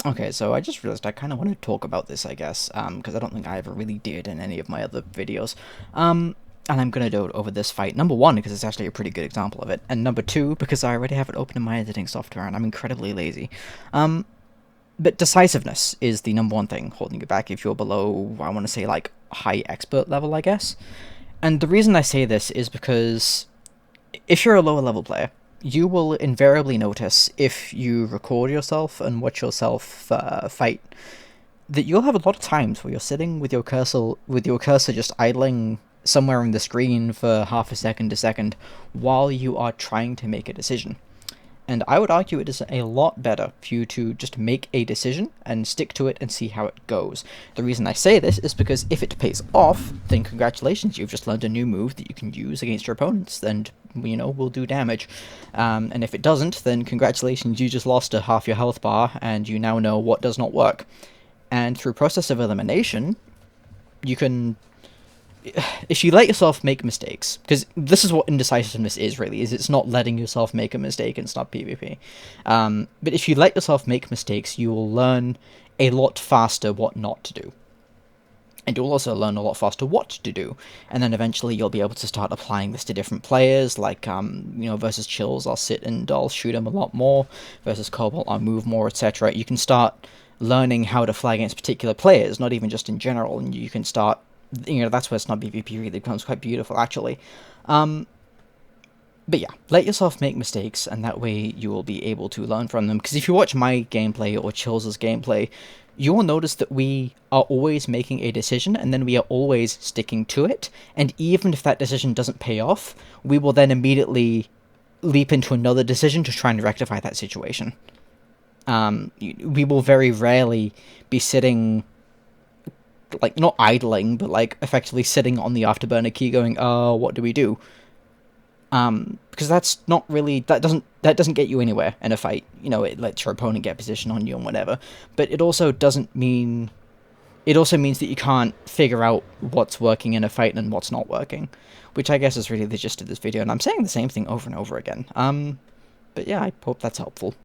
Okay, so I just realized I kind of want to talk about this, I guess, because I don't think I ever really did in any of my other videos. And I'm gonna do it over this fight. Number one, because it's actually a pretty good example of it, and number two, because I already have it open in my editing software and I'm incredibly lazy. Um, but decisiveness is the number one thing holding you back if you're below, I want to say, like, high expert level, I guess. And the reason I say this is because if you're a lower level player, you will invariably notice if you record yourself and watch yourself fight that you'll have a lot of times where you're sitting with your cursor just idling somewhere on the screen for half a second to second while you are trying to make a decision. And I would argue it is a lot better for you to just make a decision and stick to it and see how it goes. The reason I say this is because if it pays off, then congratulations, you've just learned a new move that you can use against your opponents and, will do damage. And if it doesn't, then congratulations, you just lost a half your health bar and you now know what does not work. And through process of elimination, you can, if you let yourself make mistakes, because this is what indecisiveness is really, is it's not letting yourself make a mistake in Snub PvP. But if you let yourself make mistakes, you will learn a lot faster what not to do. And you'll also learn a lot faster what to do. And then eventually you'll be able to start applying this to different players, like, versus Chills, I'll sit and I'll shoot him a lot more, versus Cobalt, I'll move more, etc. You can start learning how to fly against particular players, not even just in general, and you can start, that's where Snub PvP really becomes quite beautiful, actually. But yeah, let yourself make mistakes, and that way you will be able to learn from them. Because if you watch my gameplay or Chills' gameplay, you will notice that we are always making a decision, and then we are always sticking to it. And even if that decision doesn't pay off, we will then immediately leap into another decision to try and rectify that situation. We will very rarely be sitting, like, not idling, but, like, effectively sitting on the afterburner key going, oh, what do we do? Because that's not really, that doesn't get you anywhere in a fight. It lets your opponent get position on you and whatever, but it also doesn't mean, it also means that you can't figure out what's working in a fight and what's not working, which I guess is really the gist of this video, and I'm saying the same thing over and over again. But yeah, I hope that's helpful.